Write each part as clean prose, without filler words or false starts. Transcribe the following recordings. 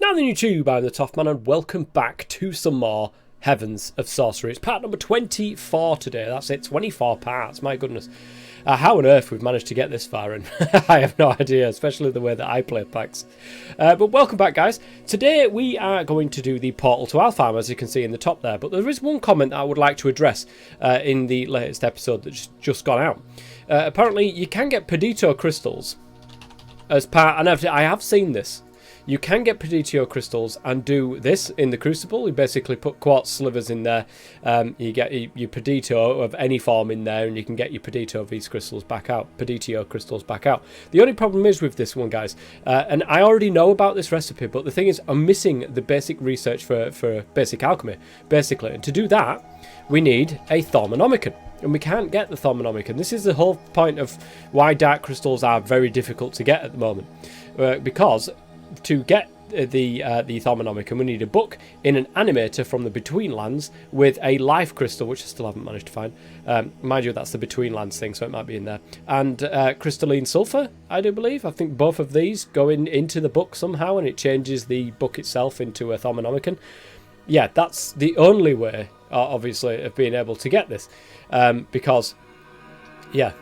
Now then YouTube, I'm the Toffman and welcome back to some more Heavens of Sorcery. It's part number 24 today, that's it, 24 parts, my goodness. How on earth we've managed to get this far in, I have no idea, especially the way that I play packs. But welcome back guys. Today we are going to do the portal to Alfheim, as you can see in the top there. But there is one comment that I would like to address in the latest episode that's just gone out. Apparently you can get Perdito crystals as part, and I have seen this. You can get Perdito crystals and do this in the Crucible. You basically put quartz slivers in there. You get your Perdito of any form in there, and you can get your Perdito of these crystals back out. Perdito crystals back out. The only problem is with this one, guys, and I already know about this recipe, but the thing is, I'm missing the basic research for basic alchemy, basically. And to do that, we need a Thermonomicon. And we can't get the Thermonomicon. This is the whole point of why dark crystals are very difficult to get at the moment, because to get the Thermonomicon, we need a book in an animator from the Between Lands with a life crystal, which I still haven't managed to find. Mind you, that's the Between Lands thing, so it might be in there. And crystalline sulfur, I do believe. I think both of these go into the book somehow, and it changes the book itself into a Thermonomicon. Yeah, that's the only way, obviously, of being able to get this. Because, yeah,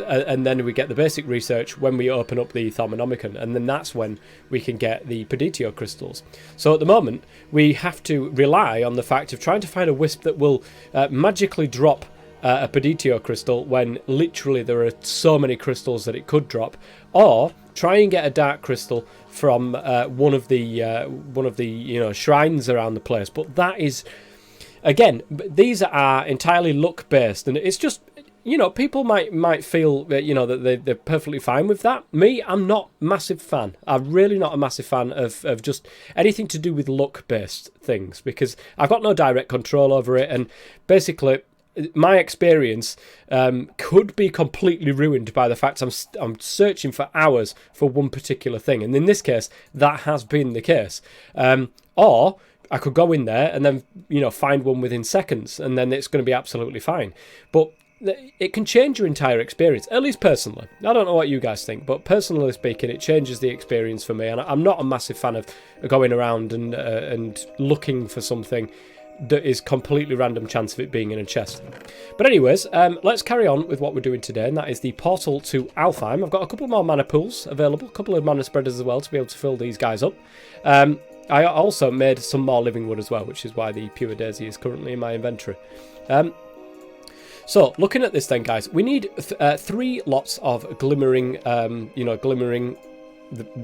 and then we get the basic research when we open up the Thermonomicon, and then that's when we can get the Perdito crystals. So at the moment, we have to rely on the fact of trying to find a wisp that will magically drop a Perdito crystal when literally there are so many crystals that it could drop, or try and get a dark crystal from one of the shrines around the place. But that is, again, these are entirely luck based, and it's just, people might feel that, that they're perfectly fine with that. Me, I'm not a massive fan. I'm really not a massive fan of just anything to do with luck-based things, because I've got no direct control over it, and basically my experience could be completely ruined by the fact I'm searching for hours for one particular thing, and in this case, that has been the case. Or I could go in there and then, find one within seconds, and then it's going to be absolutely fine. But it can change your entire experience, at least personally. I don't know what you guys think, but personally speaking, it changes the experience for me, and I'm not a massive fan of going around and looking for something that is completely random chance of it being in a chest. But anyways, let's carry on with what we're doing today, and that is the portal to Alfheim. I've got a couple more mana pools available, a couple of mana spreaders as well to be able to fill these guys up. I also made some more living wood as well, which is why the pure daisy is currently in my inventory. So, looking at this then, guys, we need 3 lots of glimmering, glimmering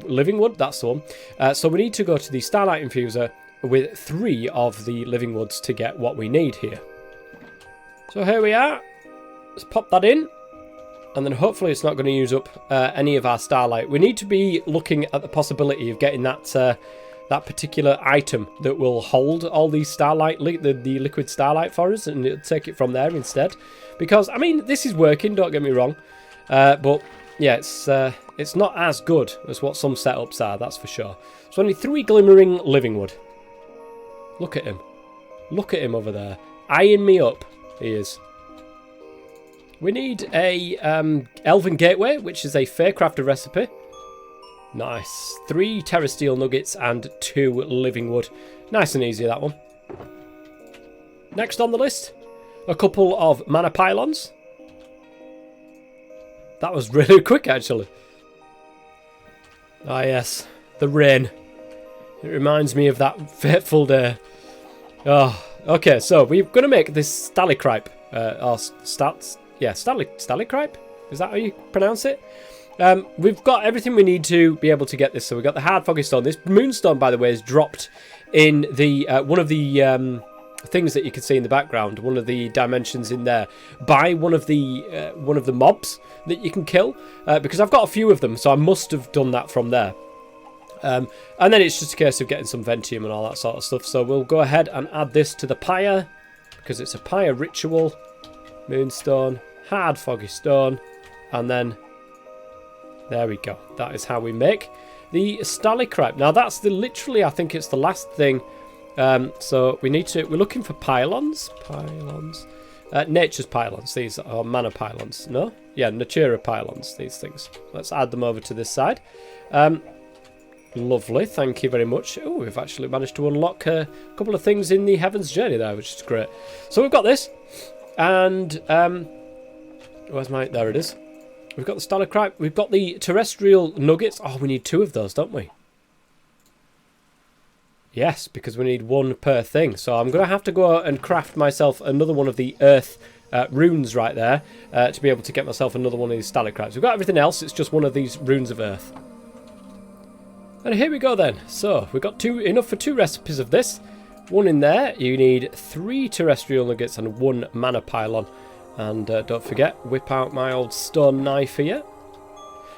living wood. That's the one. So we need to go to the Starlight Infuser with 3 of the living woods to get what we need here. So here we are. Let's pop that in, and then hopefully it's not going to use up any of our starlight. We need to be looking at the possibility of getting that particular item that will hold all these starlight, the liquid starlight for us, and it'll take it from there instead. Because, I mean, this is working, don't get me wrong. But, yeah, it's not as good as what some setups are, that's for sure. So only 3 glimmering living wood. Look at him. Look at him over there. Eyeing me up, he is. We need a Elven Gateway, which is a Faircrafter recipe. Nice. 3 Terrasteel nuggets and 2 living wood. Nice and easy, that one. Next on the list, a couple of mana pylons. That was really quick, actually. Ah, yes. The rain. It reminds me of that fateful day. Oh, okay, so we're going to make this Stallicripe. Stallicripe? Is that how you pronounce it? We've got everything we need to be able to get this. So we've got the hard foggy stone. This moonstone, by the way, is dropped in the one of the things that you can see in the background. One of the dimensions in there by one of the mobs that you can kill. Because I've got a few of them, so I must have done that from there. And then it's just a case of getting some Ventium and all that sort of stuff. So we'll go ahead and add this to the pyre, because it's a pyre ritual. Moonstone, hard foggy stone, and then there we go. That is how we make the Stallicripe. Now that's literally, I think it's the last thing. So we're looking for pylons. Nature's pylons. These are mana pylons. No? Yeah, Natura pylons, these things. Let's add them over to this side. Lovely, thank you very much. Oh, we've actually managed to unlock a couple of things in the Heaven's Journey there, which is great. So we've got this, and where's my... There it is. We've got the stalactite. We've got the terrestrial nuggets. Oh, we need 2 of those, don't we? Yes, because we need 1 per thing. So I'm going to have to go and craft myself another one of the earth runes right there to be able to get myself another one of these stalactites. We've got everything else. It's just one of these runes of earth. And here we go then. So we've got enough for 2 recipes of this. 1 in there. You need 3 terrestrial nuggets and 1 mana pylon. And don't forget, whip out my old stone knife here.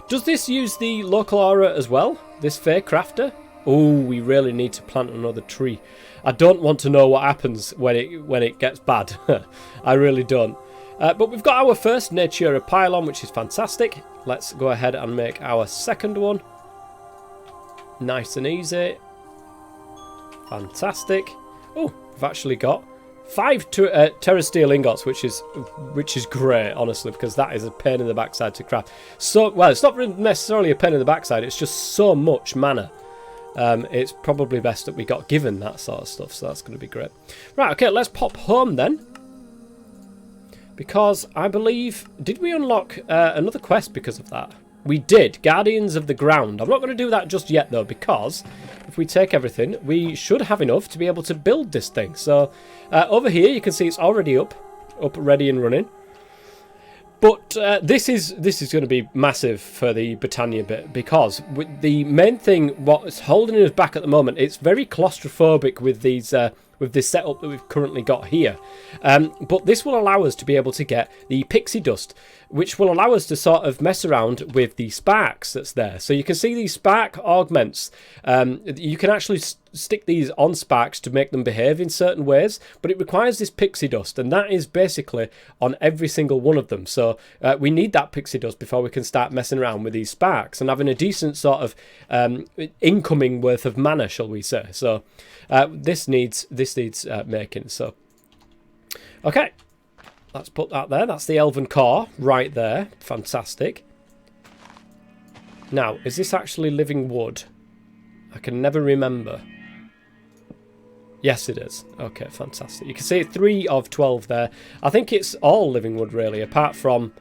Does this use the local aura as well? This Fae Crafter? Oh, we really need to plant another tree. I don't want to know what happens when it gets bad. I really don't. But we've got our first Natura pylon, which is fantastic. Let's go ahead and make our second one. Nice and easy. Fantastic. Oh, we've actually got 5 Terra Steel ingots, which is great, honestly, because that is a pain in the backside to craft. So, well, it's not necessarily a pain in the backside. It's just so much mana. It's probably best that we got given that sort of stuff, so that's going to be great. Right, okay, let's pop home then. Because I believe... Did we unlock another quest because of that? We did. Guardians of the Ground. I'm not going to do that just yet, though, because if we take everything, we should have enough to be able to build this thing. So, over here, you can see it's already up, ready and running. But this is going to be massive for the Britannia bit, because the main thing, what's holding us back at the moment, it's very claustrophobic with these with this setup that we've currently got here. But this will allow us to be able to get the pixie dust, which will allow us to sort of mess around with the sparks that's there. So you can see these spark augments. You can actually stick these on sparks to make them behave in certain ways, but it requires this pixie dust, and that is basically on every single one of them. So we need that pixie dust before we can start messing around with these sparks and having a decent sort of incoming worth of mana, shall we say. So this needs making. So okay, let's put that there. That's the Elven core right there. Fantastic. Now, is this actually living wood? I can never remember. Yes, it is. Okay, fantastic. You can see 3 of 12 there. I think it's all living wood, really, apart from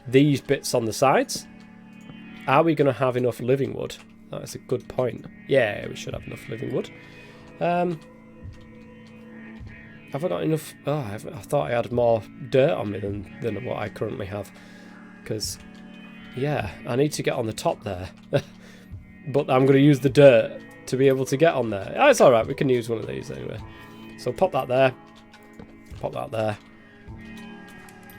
these bits on the sides. Are we going to have enough living wood? That is a good point. Yeah, we should have enough living wood. Have I got enough? Oh, I thought I had more dirt on me than what I currently have. Because, yeah, I need to get on the top there. But I'm going to use the dirt to be able to get on there. Oh, it's alright, we can use one of these anyway. So pop that there. Pop that there.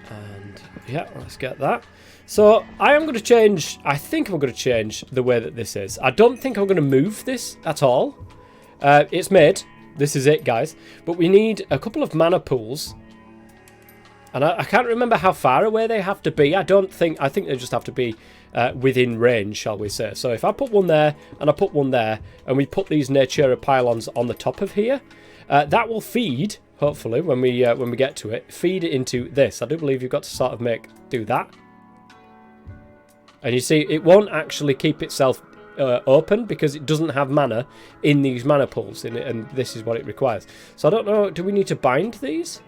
And, yeah, let's get that. So, I am going to change... I think I'm going to change the way that this is. I don't think I'm going to move this at all. It's made. This is it, guys. But we need a couple of mana pools. And I can't remember how far away they have to be. I think they just have to be within range, shall we say. So if I put one there, and I put one there, and we put these Natura pylons on the top of here, that will feed, hopefully, when we get to it, feed it into this. I do believe you've got to sort of do that. And you see, it won't actually keep itself open because it doesn't have mana in these mana pools in it, and this is what it requires. So I don't know, do we need to bind these?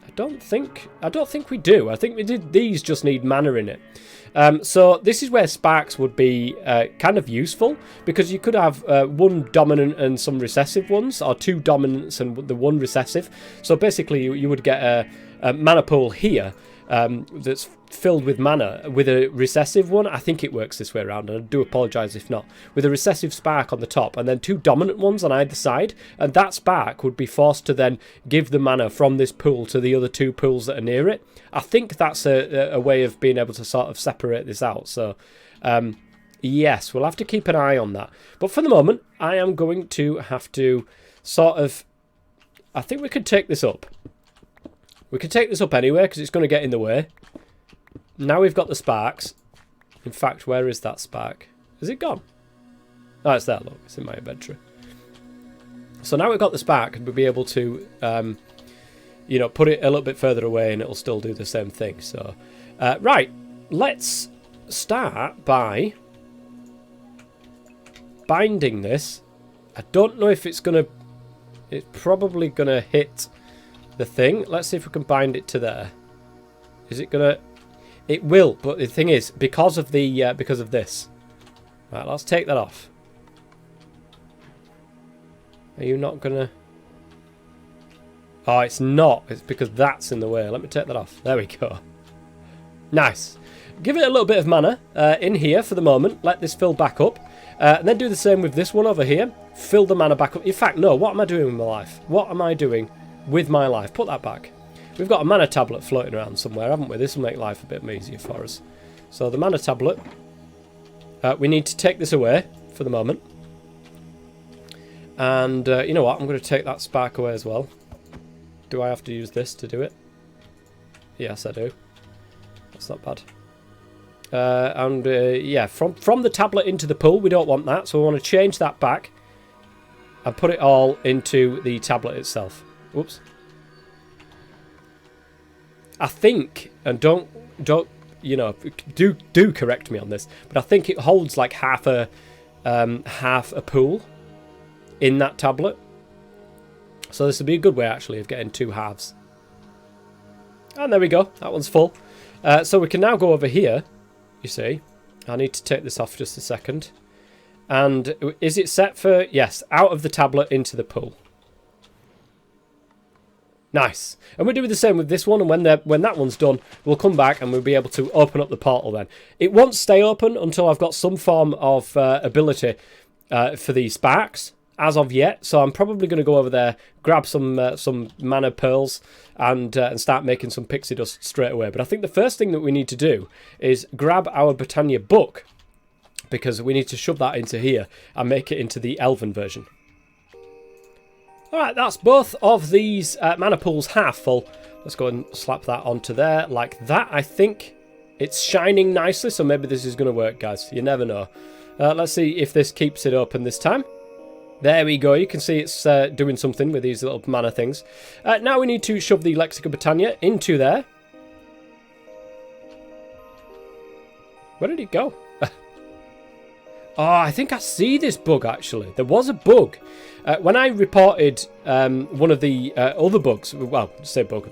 I don't think we do. I think these just need mana in it. So this is where sparks would be kind of useful, because you could have one dominant and some recessive ones, or 2 dominants and the 1 recessive. So basically you would get a mana pool here that's filled with mana with a recessive one. I think it works this way around, and I do apologise if not. With a recessive spark on the top, and then 2 dominant ones on either side, and that spark would be forced to then give the mana from this pool to the other 2 pools that are near it. I think that's a way of being able to sort of separate this out. So yes, we'll have to keep an eye on that. But for the moment, I am going to have to sort of... I think we could take this up. We can take this up anyway, because it's going to get in the way. Now we've got the sparks. In fact, where is that spark? Is it gone? Oh, it's there, look. It's in my inventory. So now we've got the spark, and we'll be able to, you know, put it a little bit further away, and it'll still do the same thing. So, right. Let's start by binding this. I don't know if it's going to... It's probably going to hit the thing. Let's see if we can bind it to there. Is it going to... It will, but the thing is, because of this. Right, let's take that off. Are you not going to... Oh, it's not. It's because that's in the way. Let me take that off. There we go. Nice. Give it a little bit of mana in here for the moment. Let this fill back up. And then do the same with this one over here. Fill the mana back up. In fact, no. What am I doing with my life? What am I doing with my life? Put that back. We've got a mana tablet floating around somewhere, haven't we? This will make life a bit easier for us. So the mana tablet. We need to take this away for the moment. And you know what? I'm going to take that spark away as well. Do I have to use this to do it? Yes, I do. That's not bad. Yeah, from the tablet into the pool, we don't want that. So we want to change that back. And put it all into the tablet itself. Whoops. I think, and don't you know, do correct me on this, but I think it holds like half a pool in that tablet. So this would be a good way actually of getting 2 halves. And there we go. That one's full. So we can now go over here. You see, I need to take this off just a second. And is it set for... Yes, out of the tablet into the pool. Nice. And we're doing the same with this one. And when that one's done, we'll come back and we'll be able to open up the portal then. It won't stay open until I've got some form of ability for these sparks as of yet. So I'm probably going to go over there, grab some mana pearls and start making some pixie dust straight away. But I think the first thing that we need to do is grab our Britannia book, because we need to shove that into here and make it into the Elven version. Alright, that's both of these mana pools half full. Let's go and slap that onto there like that. I think it's shining nicely, so maybe this is going to work, guys. You never know. Let's see if this keeps it open this time. There we go. You can see it's doing something with these little mana things. Now we need to shove the Lexica Britannia into there. Where did it go? Oh, I think I see this bug, actually. There was a bug. When I reported one of the other bugs, well, say bug,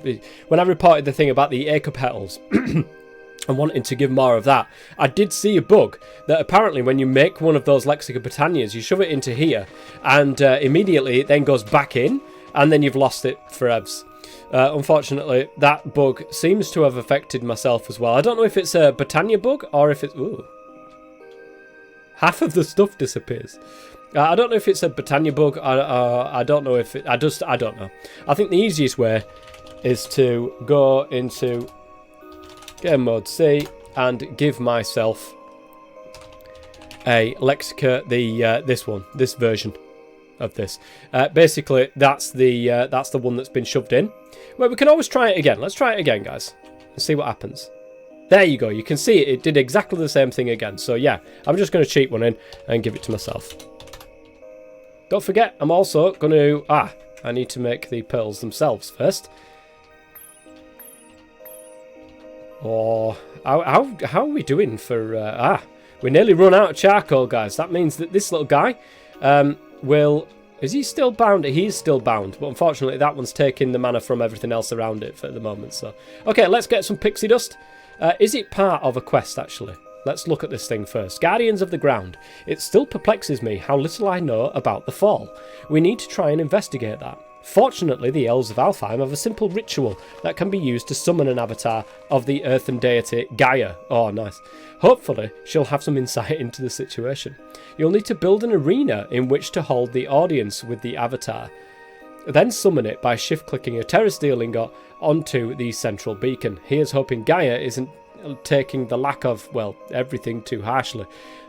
when I reported the thing about the acre petals and wanting to give more of that, I did see a bug that apparently when you make one of those Lexica Britannias, you shove it into here, and immediately it then goes back in, and then you've lost it forever. Unfortunately, that bug seems to have affected myself as well. I don't know if it's a Britannia bug or if it's... Ooh. Half of the stuff disappears. I don't know if it's a Britannia bug. I don't know if it... I don't know. I think the easiest way is to go into Game Mode C and give myself a Lexica, this version of this. Basically, that's the one that's been shoved in. Well, we can always try it again. Let's try it again, guys, and see what happens. There you go. You can see it did exactly the same thing again. So yeah, I'm just going to cheat one in and give it to myself. Don't forget, I'm also going to... I need to make the pearls themselves first. Oh, how are we doing for... we nearly run out of charcoal, guys. That means that this little guy will... Is he still bound? He is still bound, but unfortunately that one's taking the mana from everything else around it for the moment. So, okay, let's get some pixie dust. Is it part of a quest, actually? Let's look at this thing first. Guardians of the Ground. It still perplexes me how little I know about the fall. We need to try and investigate that. Fortunately, the elves of Alfheim have a simple ritual that can be used to summon an avatar of the earthen deity Gaia. Oh, nice. Hopefully, she'll have some insight into the situation. You'll need to build an arena in which to hold the audience with the avatar. Then summon it by shift-clicking a terra steel ingot onto the central beacon. Here's hoping Gaia isn't taking the lack of, well, everything too harshly.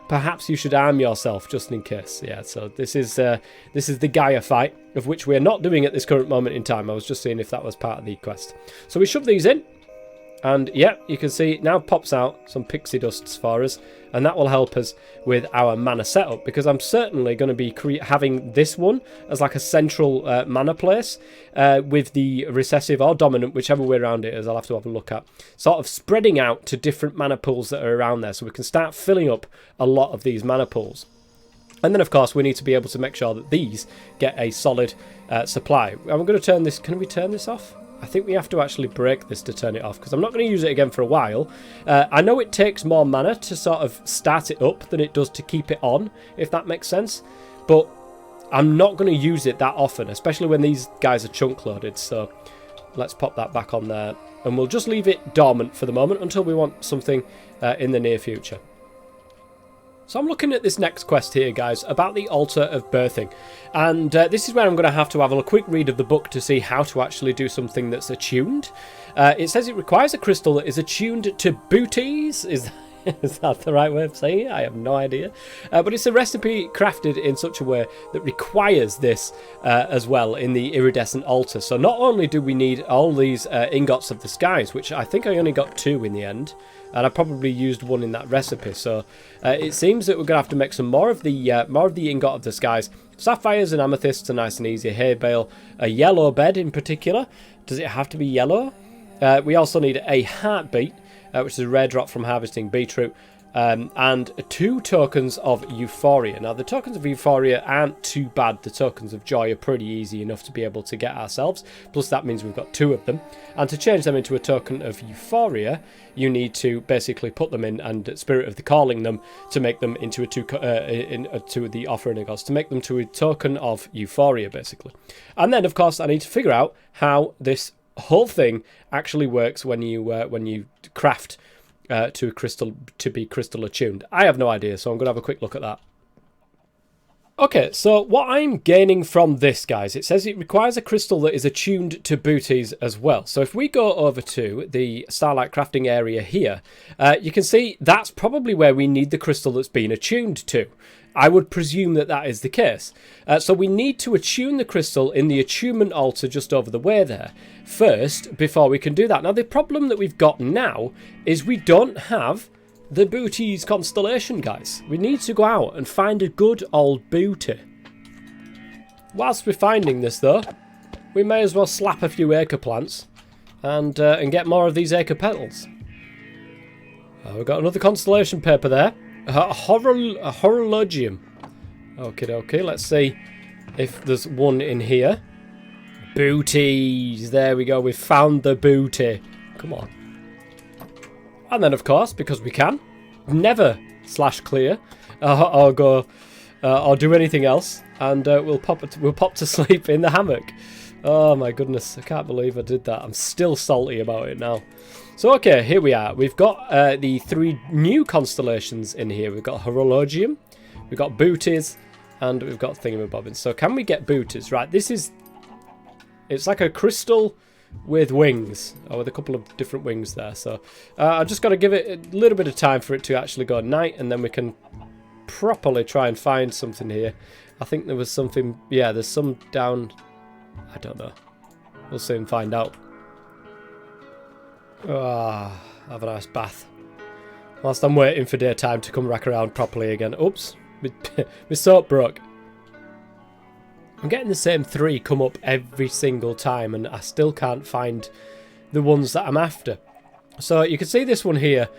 Perhaps you should arm yourself just in case. Yeah, so this is the Gaia Fight, of which we're not doing at this current moment in time. I was just seeing if that was part of the quest. So we shove these in, And yeah, you can see it now pops out some pixie dusts for us, and that will help us with our mana setup, because I'm certainly going to be having this one as like a central mana place with the recessive or dominant, whichever way around it is, I'll have to have a look at, sort of spreading out to different mana pools that are around there, so we can start filling up a lot of these mana pools. And then, of course, we need to be able to make sure that these get a solid supply. I'm going to turn this... Can we turn this off? I think we have to actually break this to turn it off, because I'm not going to use it again for a while. I know it takes more mana to sort of start it up than it does to keep it on, if that makes sense. But I'm not going to use it that often, especially when these guys are chunk loaded. So let's pop that back on there. And we'll just leave it dormant for the moment until we want something in the near future. So I'm looking at this next quest here, guys, about the Altar of Birthing. And this is where I'm going to have a quick read of the book to see how to actually do something that's attuned. It says it requires a crystal that is attuned to booties. Is that the right way of saying it? I have no idea. But it's a recipe crafted in such a way that requires this as well in the iridescent altar. So not only do we need all these ingots of the skies, which I think I only got 2 in the end, and I probably used 1 in that recipe. So it seems that we're going to have to make some more of the ingot of the skies. Sapphires and amethysts are nice and easy. Hay bale, a yellow bed in particular. Does it have to be yellow? We also need a heartbeat, which is a rare drop from harvesting beetroot, and 2 tokens of Euphoria. Now, the tokens of Euphoria aren't too bad. The tokens of joy are pretty easy enough to be able to get ourselves. Plus, that means we've got 2 of them. And to change them into a token of Euphoria, you need to basically put them in and Spirit of the Calling them to make them into to the offering gods, to make them to a token of Euphoria, basically. And then, of course, I need to figure out how this whole thing actually works when you craft to be crystal attuned. I have no idea, so I'm going to have a quick look at that. Okay, so what I'm gaining from this, guys, it says it requires a crystal that is attuned to booties as well. So if we go over to the Starlight crafting area here, you can see that's probably where we need the crystal that's been attuned to. I would presume that that is the case. So we need to attune the crystal in the attunement altar just over the way there first before we can do that. Now, the problem that we've got now is we don't have the booties constellation, guys. We need to go out and find a good old booty. Whilst we're finding this, though, we may as well slap a few acre plants and get more of these acre petals. We've got another constellation paper there. A horologium. Okay, let's see if there's one in here. Booties. There we go. We've found the booty. Come on. And then, of course, because we can, never /clear or go or do anything else, and we'll pop to sleep in the hammock. Oh my goodness, I can't believe I did that. I'm still salty about it now. So okay, here we are. We've got the 3 new constellations in here. We've got Horologium, we've got Booties, and we've got Thingamabobbins. So can we get Booties? Right, it's like a crystal with wings, or with a couple of different wings there. So I've just got to give it a little bit of time for it to actually go night, and then we can properly try and find something here. I think there was something, yeah, there's some down, I don't know. We'll soon find out. Have a nice bath. Whilst I'm waiting for daytime to come back around properly again. Oops, my soap broke. I'm getting the same 3 come up every single time, and I still can't find the ones that I'm after. So you can see this one here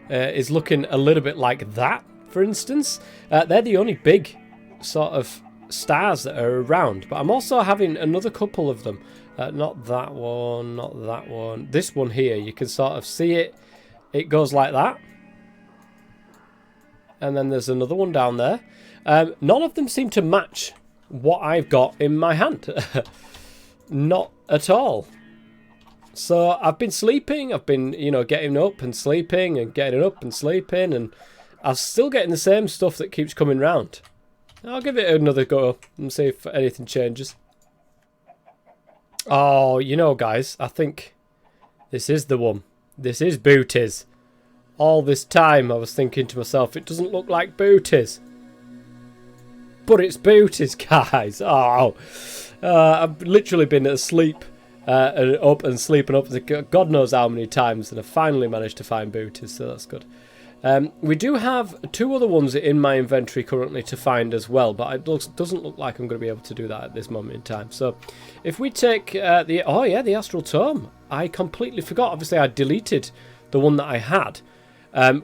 is looking a little bit like that, for instance. They're the only big sort of stars that are around, but I'm also having another couple of them. Not that one, not that one. This one here, you can sort of see it. It goes like that. And then there's another one down there. None of them seem to match what I've got in my hand. Not at all. So I've been sleeping. I've been, getting up and sleeping and getting up and sleeping. And I'm still getting the same stuff that keeps coming round. I'll give it another go and see if anything changes. Oh, guys, I think this is the one. This is Booties. All this time I was thinking to myself, it doesn't look like Booties. But it's Booties, guys. Oh, I've literally been asleep up and sleeping up God knows how many times, and I finally managed to find booty, so that's good. We do have 2 other ones in my inventory currently to find as well, but it doesn't look like I'm going to be able to do that at this moment in time. So if we take the Astral Tome. I completely forgot. Obviously, I deleted the one that I had,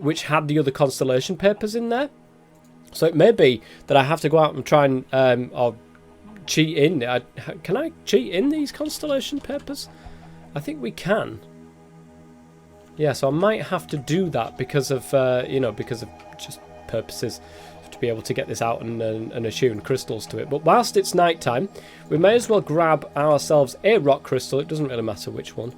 which had the other constellation papers in there. So it may be that I have to go out and try and or cheat in. Can I cheat in these constellation papers? I think we can. Yeah, so I might have to do that because of because of just purposes to be able to get this out and attune crystals to it. But whilst it's night time, we may as well grab ourselves a rock crystal. It doesn't really matter which one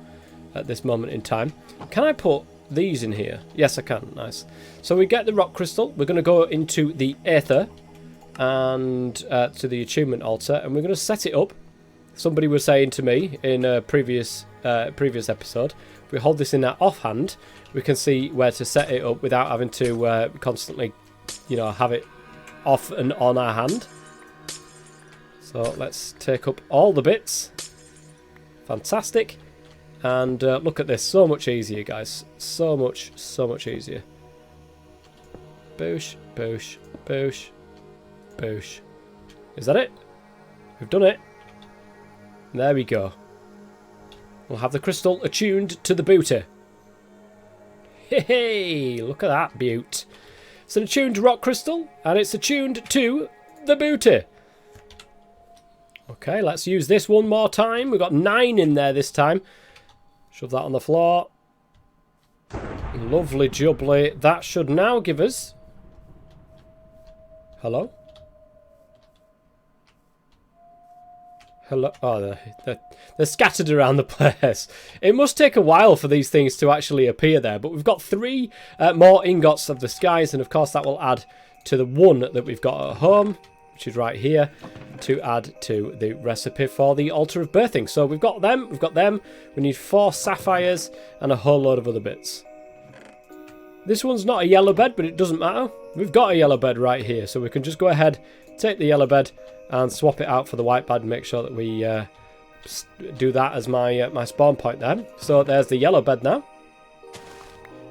at this moment in time. Can I put these in here? Yes, I can. Nice. So we get the rock crystal. We're going to go into the Aether and to the attunement altar, and we're going to set it up. Somebody was saying to me in a previous episode, if we hold this in our offhand, we can see where to set it up without having to constantly, have it off and on our hand. So let's take up all the bits. Fantastic. And look at this, so much easier, guys. So much easier. Boosh, boosh, boosh, boosh. Is that it? We've done it. There we go. We'll have the crystal attuned to the booty. Hey, look at that beaut. It's an attuned rock crystal, and it's attuned to the booty. Okay, let's use this one more time. We've got 9 in there this time. Shove that on the floor. Lovely jubbly. That should now give us... Hello? Hello? Oh, they're scattered around the place. It must take a while for these things to actually appear there, but we've got 3 more ingots of the skies, and of course that will add to the 1 that we've got at home, which is right here, to add to the recipe for the Altar of Birthing. So we've got them, we need 4 sapphires and a whole load of other bits. This one's not a yellow bed, but it doesn't matter. We've got a yellow bed right here, so we can just go ahead, take the yellow bed, and swap it out for the white bed and make sure that we do that as my spawn point there. So there's the yellow bed now.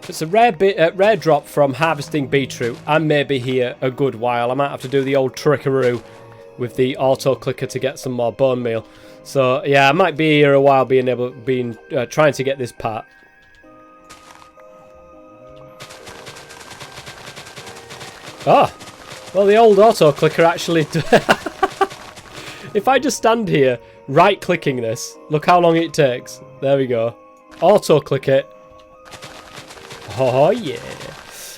It's a rare drop from harvesting beetroot. I may be here a good while. I might have to do the old trickaroo with the auto clicker to get some more bone meal. So yeah, I might be here a while, trying to get this part. Oh, well, the old auto clicker actually. If I just stand here, right clicking this, look how long it takes. There we go. Auto click it. Oh yeah.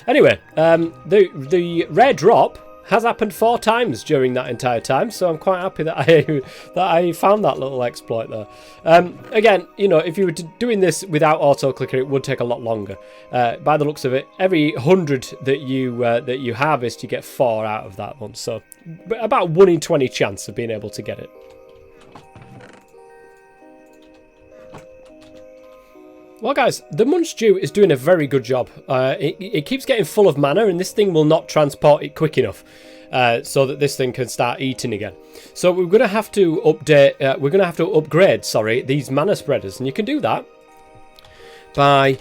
Anyway, the rare drop has happened 4 times during that entire time, so I'm quite happy that I found that little exploit there. Again, if you were doing this without auto clicker, it would take a lot longer. By the looks of it, every 100 that you harvest, you get 4 out of that one. So about 1 in 20 chance of being able to get it. Well, guys, the Munch Dew is doing a very good job. It keeps getting full of mana, and this thing will not transport it quick enough so that this thing can start eating again. So we're going to have to upgrade, these mana spreaders, and you can do that by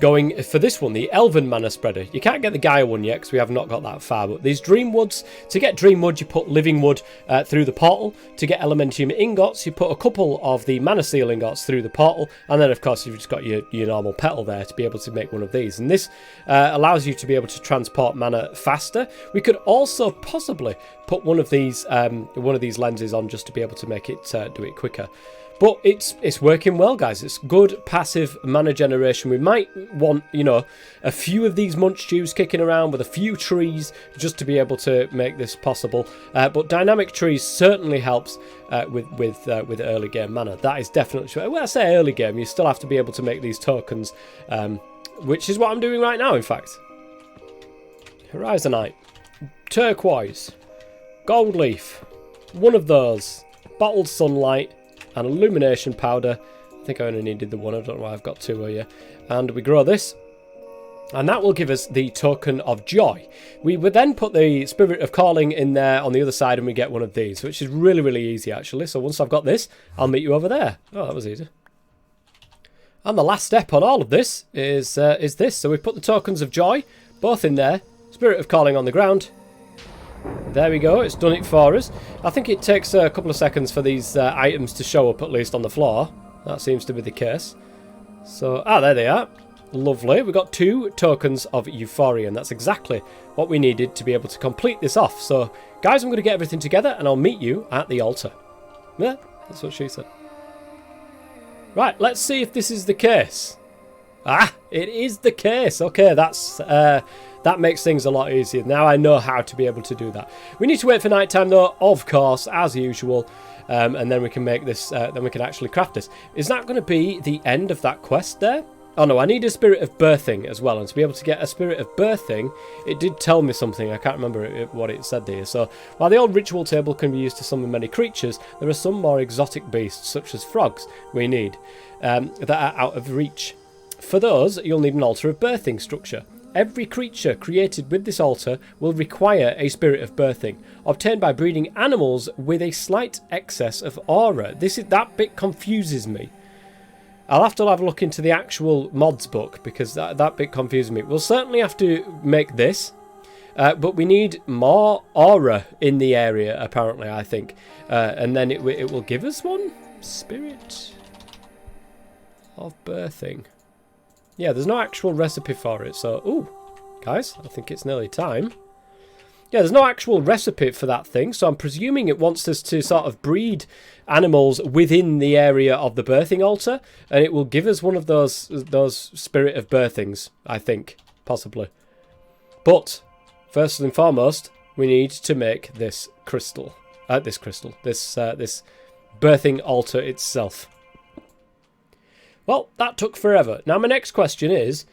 going for this one, the Elven mana spreader. You can't get the Gaia one yet because we have not got that far, but these Dream Woods, to get Dream Wood, you put Living Wood through the portal. To get Elementium ingots, you put a couple of the Mana Seal ingots through the portal, and then of course you've just got your normal petal there to be able to make one of these, and this allows you to be able to transport mana faster. We could also possibly put one of these lenses on just to be able to make it do it quicker. But it's working well, guys. It's good passive mana generation. We might want, a few of these Munch Dews kicking around with a few trees just to be able to make this possible. But dynamic trees certainly helps with early game mana. That is definitely true. When I say early game, you still have to be able to make these tokens, which is what I'm doing right now, in fact. Horizonite, turquoise, gold leaf, one of those, bottled sunlight, and illumination powder. I think I only needed the one. I don't know why I've got 2 here. And we grow this. And that will give us the token of joy. We would then put the Spirit of Calling in there on the other side and we get one of these, which is really, really easy actually. So once I've got this, I'll meet you over there. Oh, that was easy. And the last step on all of this is this. So we put the tokens of joy both in there. Spirit of Calling on the ground. There we go. It's done it for us. I think it takes a couple of seconds for these items to show up at least on the floor. That seems to be the case. So, there they are. Lovely. We've got 2 tokens of Euphoria, and that's exactly what we needed to be able to complete this off. So, guys, I'm going to get everything together, and I'll meet you at the altar. Yeah, that's what she said. Right, let's see if this is the case. Ah, it is the case. Okay, that makes things a lot easier. Now I know how to be able to do that. We need to wait for night time, though, of course, as usual. And then we can make this, then we can actually craft this. Is that going to be the end of that quest there? Oh no, I need a Spirit of Birthing as well. And to be able to get a Spirit of Birthing, it did tell me something. I can't remember what it said there. So, while the old ritual table can be used to summon many creatures, there are some more exotic beasts, such as frogs, we need, that are out of reach. For those, you'll need an altar of birthing structure. Every creature created with this altar will require a Spirit of Birthing, obtained by breeding animals with a slight excess of aura. That bit confuses me. I'll have to have a look into the actual mods book, because that bit confuses me. We'll certainly have to make this, but we need more aura in the area, apparently, I think. And then it will give us one? Spirit of Birthing. Yeah, there's no actual recipe for it, so... Ooh, guys, I think it's nearly time. Yeah, there's no actual recipe for that thing, so I'm presuming it wants us to sort of breed animals within the area of the birthing altar, and it will give us one of those Spirit of Birthings, I think, possibly. But, first and foremost, we need to make this crystal. This birthing altar itself. Well, that took forever. Now, my next question is,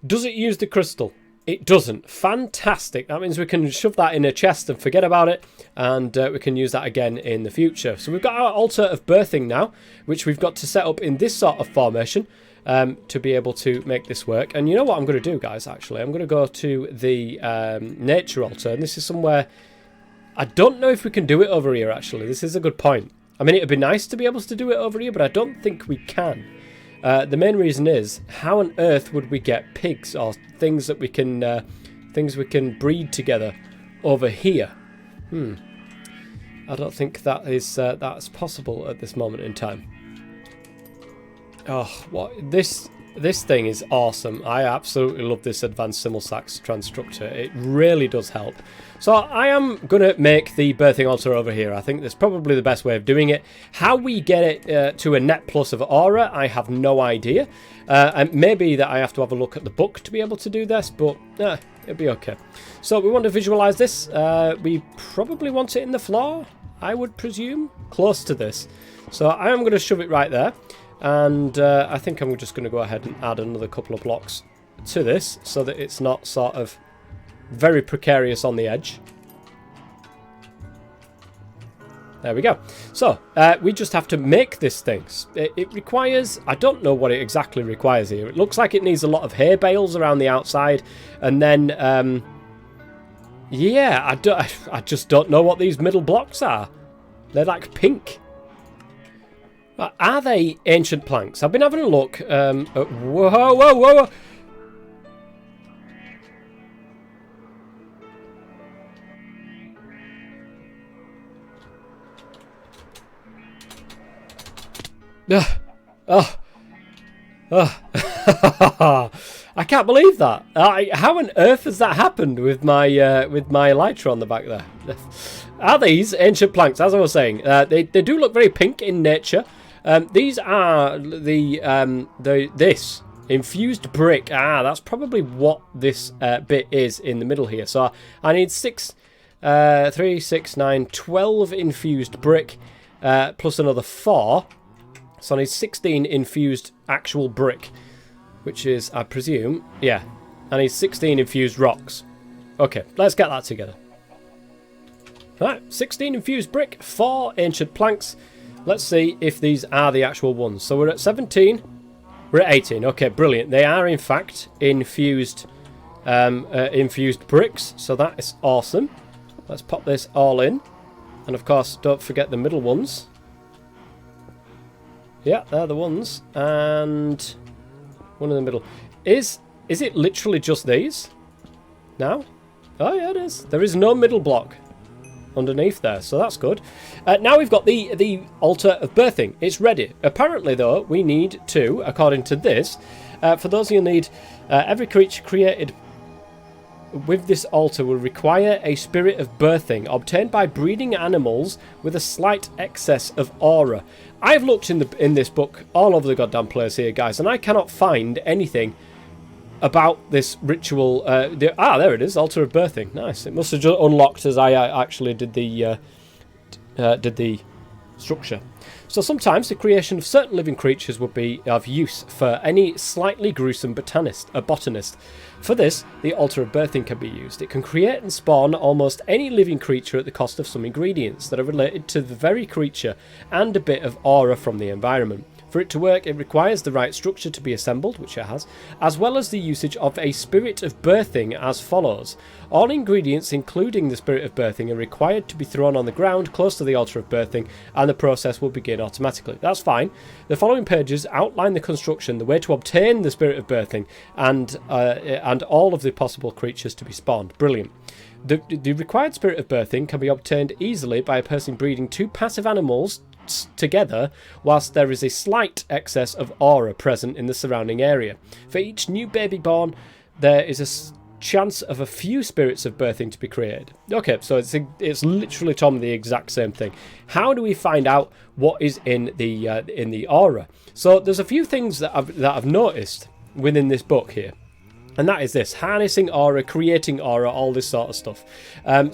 does it use the crystal? It doesn't. Fantastic. That means we can shove that in a chest and forget about it, and we can use that again in the future. So we've got our altar of birthing now, which we've got to set up in this sort of formation to be able to make this work. And you know what I'm going to do, guys, actually? I'm going to go to the nature altar, and this is somewhere... I don't know if we can do it over here, actually. This is a good point. I mean, it would be nice to be able to do it over here, but I don't think we can. The main reason is, how on earth would we get pigs or things that we can breed together over here? I don't think that's possible at this moment in time. Oh, what this thing is awesome. I absolutely love this advanced Simulsax transstructor. It really does help. So I am going to make the birthing altar over here. I think that's probably the best way of doing it. How we get it to a net plus of aura, I have no idea. And maybe that I have to have a look at the book to be able to do this, but it'll be okay. So we want to visualize this. We probably want it in the floor, I would presume, close to this. So I am going to shove it right there. And I think I'm just going to go ahead and add another couple of blocks to this so that it's not sort of very precarious on the edge. There we go. So, we just have to make this thing. It requires... I don't know what it exactly requires here. It looks like it needs a lot of hay bales around the outside. And then, yeah, I just don't know what these middle blocks are. They're like pink. Are they ancient planks? I've been having a look. Whoa. I can't believe that. How on earth has that happened with my lighter on the back there? Are these ancient planks? As I was saying, they do look very pink in nature. These are this infused brick. That's probably what this bit is in the middle here. So I need 3, 6, 9, 12 infused brick plus another 4. So I need 16 infused actual brick, which is, I presume, yeah, I need 16 infused rocks. Okay, let's get that together. Right, 16 infused brick, 4 ancient planks. Let's see if these are the actual ones. So we're at 17, we're at 18. Okay, brilliant. They are, in fact, infused infused bricks, so that is awesome. Let's pop this all in. And of course, don't forget the middle ones. Yeah, they're the ones. And one in the middle. Is it literally just these? Now? Oh yeah, it is. There is no middle block underneath there, so that's good. Now we've got the altar of birthing. It's ready. Apparently, though, we need to, according to this, for those you'll need, every creature created with this altar will require a spirit of birthing obtained by breeding animals with a slight excess of aura. I've looked in this book all over the goddamn place here, guys, and I cannot find anything about this ritual. There it is, altar of birthing. Nice. It must have just unlocked as I actually did the structure. So sometimes the creation of certain living creatures would be of use for any slightly gruesome botanist. For this, the altar of birthing can be used. It can create and spawn almost any living creature at the cost of some ingredients that are related to the very creature and a bit of aura from the environment. For it to work, it requires the right structure to be assembled, which it has, as well as the usage of a spirit of birthing as follows. All ingredients, including the spirit of birthing, are required to be thrown on the ground close to the altar of birthing, and the process will begin automatically. That's fine. The following pages outline the construction, the way to obtain the spirit of birthing, and all of the possible creatures to be spawned. Brilliant. The required spirit of birthing can be obtained easily by a person breeding two passive animals together whilst there is a slight excess of aura present in the surrounding area. For each new baby born, there is a chance of a few spirits of birthing to be created. Okay, so it's literally, Tom, the exact same thing. How do we find out what is in the aura? So there's a few things that I've noticed within this book here. And that is this: harnessing aura, creating aura, all this sort of stuff.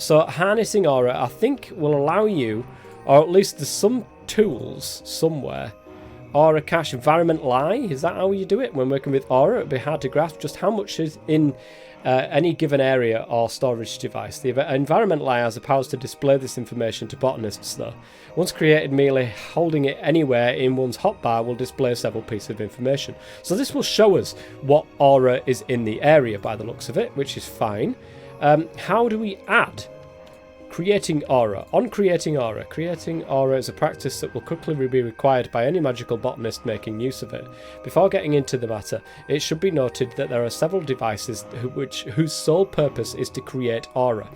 So harnessing aura, I think, will allow you, or at least there's some tools somewhere. Aura cache environment lie, is that how you do it? When working with aura, it'd be hard to grasp just how much is in any given area or storage device. The environment lie has the powers to display this information to botanists, though. Once created, merely holding it anywhere in one's hotbar will display several pieces of information. So this will show us what aura is in the area by the looks of it, which is fine. How do we add creating aura? On creating aura. Creating aura is a practice that will quickly be required by any magical botanist making use of it. Before getting into the matter, it should be noted that there are several devices whose sole purpose is to create aura.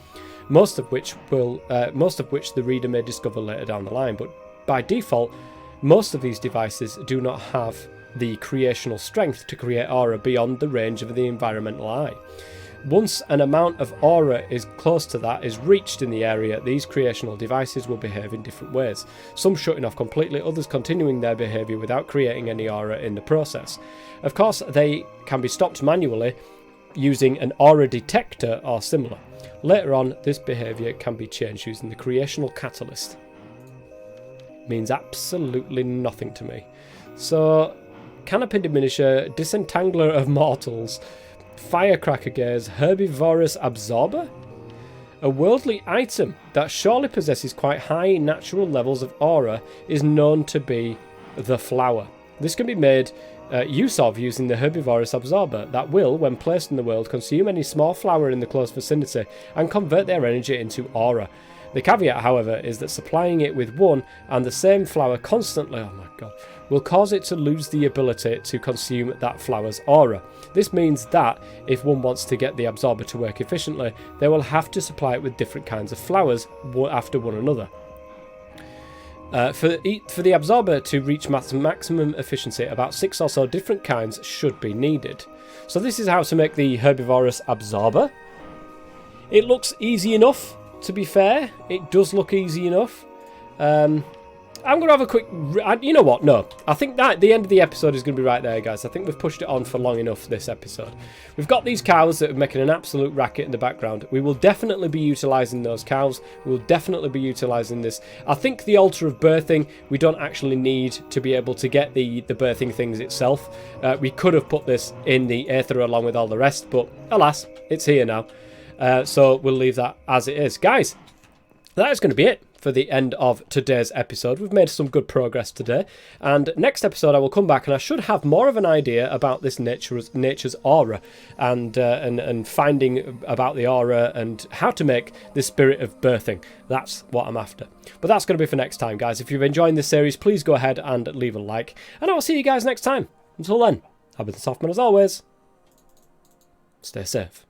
Most of which the reader may discover later down the line, but by default, most of these devices do not have the creational strength to create aura beyond the range of the environmental eye. Once an amount of aura is close to that is reached in the area, these creational devices will behave in different ways, some shutting off completely, others continuing their behaviour without creating any aura in the process. Of course, they can be stopped manually using an aura detector or similar. Later on, this behaviour can be changed using the creational catalyst. Means absolutely nothing to me. So, Canopy Diminisher, Disentangler of Mortals, Firecracker Gaze, Herbivorous Absorber? A worldly item that surely possesses quite high natural levels of aura is known to be the flower. This can be made use of using the Herbivorous Absorber that will, when placed in the world, consume any small flower in the close vicinity and convert their energy into aura. The caveat, however, is that supplying it with one and the same flower constantly, oh my god, will cause it to lose the ability to consume that flower's aura. This means that, if one wants to get the absorber to work efficiently, they will have to supply it with different kinds of flowers after one another. For the absorber to reach maximum efficiency, about 6 or so different kinds should be needed. So this is how to make the Herbivorous Absorber. It looks easy enough, to be fair. It does look easy enough. I'm going to have a quick... You know what? No. I think that the end of the episode is going to be right there, guys. I think we've pushed it on for long enough this episode. We've got these cows that are making an absolute racket in the background. We will definitely be utilising those cows. We will definitely be utilising this. I think the altar of birthing, we don't actually need to be able to get the birthing things itself. We could have put this in the Aether along with all the rest, but alas, it's here now. So we'll leave that as it is. Guys, that is going to be it for the end of today's episode. We've made some good progress today, and next episode I will come back and I should have more of an idea about this nature's aura, and finding about the aura and how to make the spirit of birthing. That's what I'm after. But that's going to be for next time, guys. If you've enjoyed this series, please go ahead and leave a like, and I'll see you guys next time. Until then, I've been the Softman as always. Stay safe.